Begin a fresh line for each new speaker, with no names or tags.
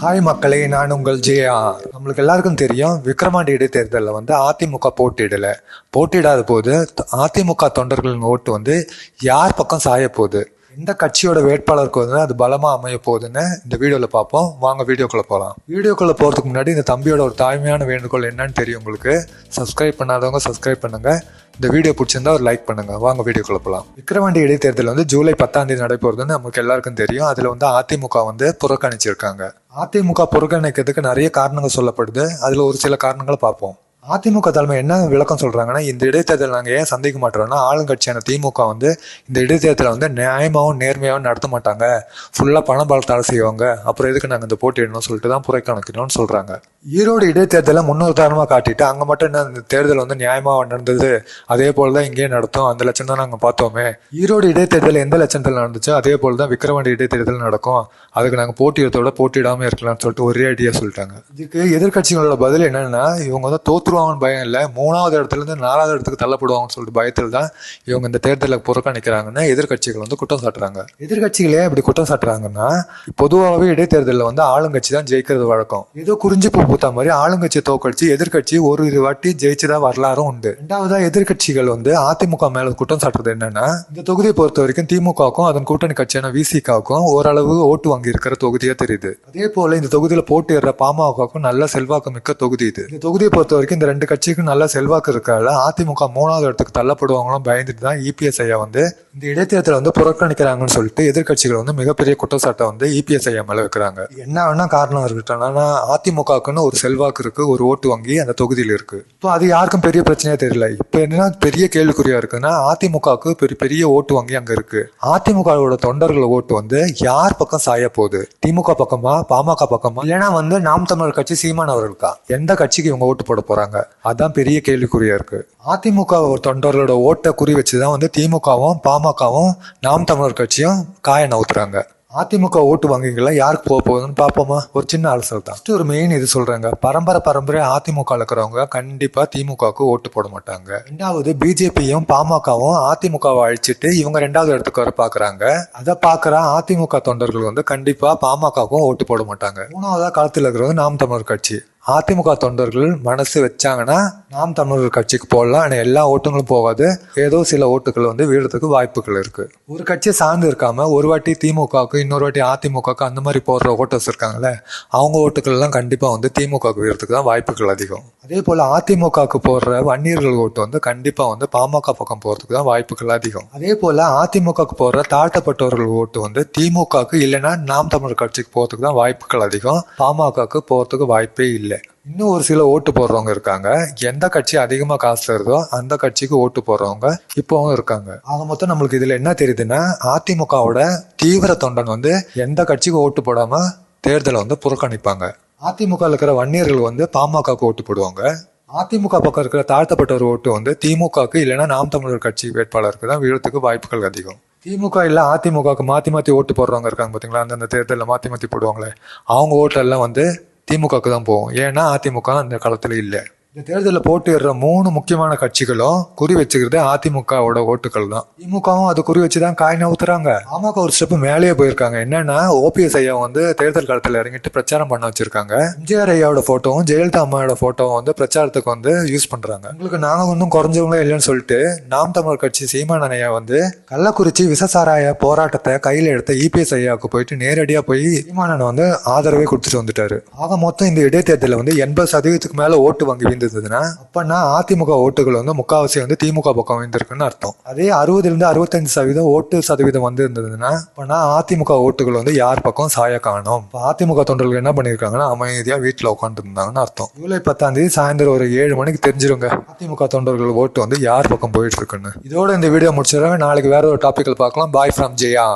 Hi மக்களே, நான் உங்கள் ஜேஆர். நம்மளுக்கு எல்லாருக்கும் தெரியும், விக்கிரவாண்டி இடைத்தேர்தலில் அதிமுக போட்டியிடாத போது அதிமுக தொண்டர்களின் ஓட்டு யார் பக்கம் சாய போகுது, எந்த கட்சியோட வேட்பாளருக்கு அது பலமாக அமைய போகுதுன்னு இந்த வீடியோவில் பார்ப்போம். வாங்க வீடியோக்குள்ளே போகலாம். வீடியோக்குள்ளே போகிறதுக்கு முன்னாடி இந்த தம்பியோட ஒரு தாய்மையான வேண்டுகோள் என்னன்னு தெரியும் உங்களுக்கு. சப்ஸ்கிரைப் பண்ணாதவங்க சப்ஸ்கிரைப் பண்ணுங்கள். இந்த வீடியோ பிடிச்சிருந்தா ஒரு லைக் பண்ணுங்க. வாங்க வீடியோக்குள்ள போகலாம். விக்கிரவாண்டி இடைத்தேர்தல் ஜூலை 10 நடைபெறுதுன்னு நமக்கு எல்லாருக்கும் தெரியும். அதுல அதிமுக புறக்கணிச்சிருக்காங்க. அதிமுக புறக்கணிக்கிறதுக்கு நிறைய காரணங்கள் சொல்லப்படுது. அதுல ஒரு சில காரணங்களை பார்ப்போம். அதிமுக தலைமை என்ன விளக்கம் சொல்றாங்கன்னா, இந்த இடைத்தேர்தல் நாங்கள் ஏன் சந்திக்க மாட்டோம்னா, ஆளுங்கட்சியான திமுக இந்த இடைத்தேர்தலை நியாயமாகவும் நேர்மையாகவும் நடத்த மாட்டாங்க, ஃபுல்லாக பண பலத்தால் செய்வாங்க, அப்புறம் எதுக்கு நாங்கள் இந்த போட்டியிடணும்னு சொல்லிட்டு தான் புறக்கணிக்கணும்னு சொல்றாங்க. ஈரோடு இடைத்தேர்தலை முன்னுதாரணமாக காட்டிட்டு அங்கே மட்டும் என்ன இந்த தேர்தல் நியாயமாக நடந்தது, அதே போல் தான் இங்கேயே நடத்தும், அந்த லட்சம் தான் நாங்கள் பார்த்தோமே. ஈரோடு இடைத்தேர்தல் எந்த லட்சத்தில் நடந்துச்சோ அதே போல் தான் விக்கிரவாண்டி இடைத்தேர்தல் நடக்கும், அதுக்கு நாங்கள் போட்டியிடத்தோட போட்டியிடாமல் இருக்கலாம்னு சொல்லிட்டு ஒரே ஐடியா சொல்லிட்டாங்க. இதுக்கு எதிர்கட்சிகளோட பதில் என்னன்னா, இவங்க தோற்றுருவாங்கன்னு பயம் இல்லை, 3வது இடத்துலேருந்து 4வது இடத்துக்கு தள்ளப்படுவாங்கன்னு சொல்லிட்டு பயத்தில் தான் இவங்க இந்த தேர்தலில் புறக்கணிக்கிறாங்கன்னு எதிர்கட்சிகள் குற்றம் சாட்டுறாங்க. எதிர்கட்சிகளே இப்படி குற்றம் சாட்டுறாங்கன்னா, பொதுவாகவே இடைத்தேர்தலில் ஆளுங்கட்சி தான் ஜெயிக்கிறது வழக்கம். ஏதோ குறிஞ்சி பூத்தா மாதிரி ஆளுங்கட்சி தோக்கடிச்சு எதிர்கட்சி ஒரு வாட்டி ஜெயிச்சுதான் வரலாறும் உண்டு. ரெண்டாவதா எதிர்கட்சிகள் அதிமுக மேல குற்றம் சாட்டுறது என்னன்னா, இந்த தொகுதியை பொறுத்த வரைக்கும் திமுகவுக்கும் அதன் கூட்டணி கட்சியான விசிகாவுக்கும் ஓரளவு ஓட்டு வாங்கி இருக்கிற தொகுதியா தெரியுது. அதே போல இந்த தொகுதியில போட்டியிடுற பாமகவுக்கும் நல்ல செல்வாக்கு மிக்க தொகுதி இது. இந்த தொகுதியை பொறுத்த வரைக்கும் இந்த ரெண்டு கட்சிக்கும் நல்ல செல்வாக்கு இருக்கிறதால அதிமுக 3வது இடத்துக்கு தள்ளப்படுவாங்களும் பயந்துட்டு தான் இபிஎஸ் ஐயா இந்த இடைத்தேர்தலை புறக்கணிக்கிறாங்கன்னு சொல்லிட்டு எதிர்கட்சிகள் மிகப்பெரிய குற்றச்சாட்டை இபிஎஸ் ஐயா மேல வைக்கிறாங்க. என்ன வேணா காரணம் இருக்கட்டும், அதிமுகவுக்குன்னு ஒரு செல்வாக்கு இருக்கு, ஒரு ஓட்டு வங்கி அந்த தொகுதியில் இருக்கு. இப்போ அது யாருக்கும் பெரிய பிரச்சனையா தெரியல. இப்போ என்னன்னா பெரிய கேள்விக்குறியா இருக்குன்னா, அதிமுகவுக்கு பெரிய ஓட்டு வங்கி அங்க இருக்கு. அதிமுகவோட தொண்டர்கள் ஓட்டு யார் பக்கம் சாய போகுது, திமுக பக்கமா பாமக பக்கமா, இல்லைன்னா நாம் தமிழர் கட்சி சீமான் அவர்களுக்கா, எந்த கட்சிக்கு இவங்க ஓட்டு போட போறாங்க, அதான் பெரிய கேள்விக்குறியா இருக்கு. அதிமுக தொண்டர்களோட ஓட்டை குறி வச்சுதான் திமுகவும் பாமகவும் நாம் தமிழர் கட்சியும் காய நவுத்துறாங்க. அதிமுக ஓட்டு வங்கிகளை யாருக்கு போக போகுதுன்னு பார்ப்போமா? ஒரு சின்ன அலசல் தான். ஒரு மெயின் இது சொல்றாங்க, பரம்பரை அதிமுக இருக்கிறவங்க கண்டிப்பா திமுகவுக்கு ஓட்டு போட மாட்டாங்க. ரெண்டாவது, பிஜேபியும் பாமகவும் அதிமுகவை அழிச்சிட்டு இவங்க 2வது இடத்துக்கு வர பாக்குறாங்க. அதை பாக்குற அதிமுக தொண்டர்கள் கண்டிப்பா பாமகவுக்கும் ஓட்டு போட மாட்டாங்க. 3வதா களத்தில் இருக்கிறது நாம் தமிழர் கட்சி. அதிமுக தொண்டர்கள் மனசு வச்சாங்கன்னா நாம் தமிழர் கட்சிக்கு போடலாம், ஆனால் எல்லா ஓட்டுகளும் போகாது, ஏதோ சில ஓட்டுகள் வீழறதுக்கு வாய்ப்புகள் இருக்கு. ஒரு கட்சியை சார்ந்து இருக்காம ஒரு வாட்டி திமுகவுக்கு இன்னொரு வாட்டி அதிமுகவுக்கு அந்த மாதிரி போடுற ஓட்டர்ஸ் இருக்காங்களே, அவங்க ஓட்டுகள் எல்லாம் கண்டிப்பா திமுகவுக்கு வீழறதுக்கு தான் வாய்ப்புகள் அதிகம். அதே போல அதிமுகவுக்கு போடுற வன்னியர்கள் ஓட்டு கண்டிப்பா பாமக பக்கம் போறதுக்கு தான் வாய்ப்புகள் அதிகம். அதே போல அதிமுகவுக்கு போடுற தாழ்த்தப்பட்டவர்கள் ஓட்டு திமுகவுக்கு இல்லைன்னா நாம் தமிழர் கட்சிக்கு போறதுக்கு தான் வாய்ப்புகள் அதிகம், பாமகவுக்கு போறதுக்கு வாய்ப்பே இல்லை. இன்னும் ஒரு சில ஓட்டு போடுறவங்க இருக்காங்க, எந்த கட்சி அதிகமா காசு தருதோ அந்த கட்சிக்கு ஓட்டு போடுறவங்க இப்பவும் இருக்காங்க. ஆக மொத்தம் நம்மளுக்கு இதுல என்ன தெரியுதுன்னா, அதிமுகவோட தீவிர தொண்டன் எந்த கட்சிக்கு ஓட்டு போடாம தேர்தலை புறக்கணிப்பாங்க. அதிமுக இருக்கிற வன்னியர்கள் பாமகவுக்கு ஓட்டு போடுவாங்க. அதிமுக பக்கம் இருக்கிற தாழ்த்தப்பட்டவர் ஓட்டு திமுகவுக்கு இல்லைன்னா நாம் தமிழர் கட்சி வேட்பாளருக்கு தான் வீழத்துக்கு வாய்ப்புகள் அதிகம். திமுக இல்ல அதிமுகவுக்கு மாத்தி ஓட்டு போடுறவங்க இருக்காங்க பாத்தீங்களா, அந்த தேர்தலில் மாத்தி போடுவாங்களே, அவங்க ஓட்டு எல்லாம் திமுகவுக்கு தான் போகும். ஏன்னா அதிமுக அந்த காலத்துல இல்லை. இந்த தேர்தலில் போட்டியிடுற 3 முக்கியமான கட்சிகளும் குறி வச்சுக்கிறது அதிமுகவோட ஓட்டுகள் தான். திமுகவும் அது குறி வச்சுதான் காய் நவுத்துறாங்க. பாமக ஒரு ஸ்டெப் மேலேயே போயிருக்காங்க. என்னன்னா, ஓபிஎஸ் ஐயா தேர்தல் காலத்தில் இறங்கிட்டு பிரச்சாரம் பண்ண வச்சிருக்காங்க. எம்ஜிஆர் ஐயாவோட போட்டோவும் ஜெயலலிதா அம்மாவோட போட்டோவும் பிரச்சாரத்துக்கு யூஸ் பண்றாங்க. உங்களுக்கு நாங்க ஒன்றும் குறைஞ்சவங்களே இல்லைன்னு சொல்லிட்டு நாம் தமிழர் கட்சி சீமான் ஐயா கள்ளக்குறிச்சி விசசாராய போராட்டத்தை கையில எடுத்த இபிஎஸ் ஐயாவுக்கு போயிட்டு நேரடியா போய் சீமானன் ஆதரவே கொடுத்துட்டு வந்துட்டாரு. ஆக மொத்தம் இந்த இடைத்தேர்தலில் 80% மேல ஓட்டு வங்கி இருந்ததுன்னா, அப்பனா அதிமுக ஓட்டுகள் முக்காவாசி திமுக பக்கம் வந்திருக்குன்னு அர்த்தம். அதே 60% 65% ஓட்டு சதவீதம் இருந்ததுன்னா, அப்பனா அதிமுக ஓட்டுகள் யார் பக்கம் சாய காணும். அதிமுக தொண்டர்கள் என்ன பண்ணிருக்காங்கன்னா, அமைதியா வீட்டுல உட்காந்து இருந்தாங்கன்னு அர்த்தம். ஜூலை 10 சாயந்தரம் ஒரு 7 மணிக்கு தெரிஞ்சிருங்க அதிமுக தொண்டர்கள் ஓட்டு யார் பக்கம் போயிட்டு இருக்குன்னு. இதோட இந்த வீடியோ முடிச்சிடறாங்க. நாளைக்கு வேற ஒரு டாபிக்ல பார்க்கலாம். Bye from Jaya.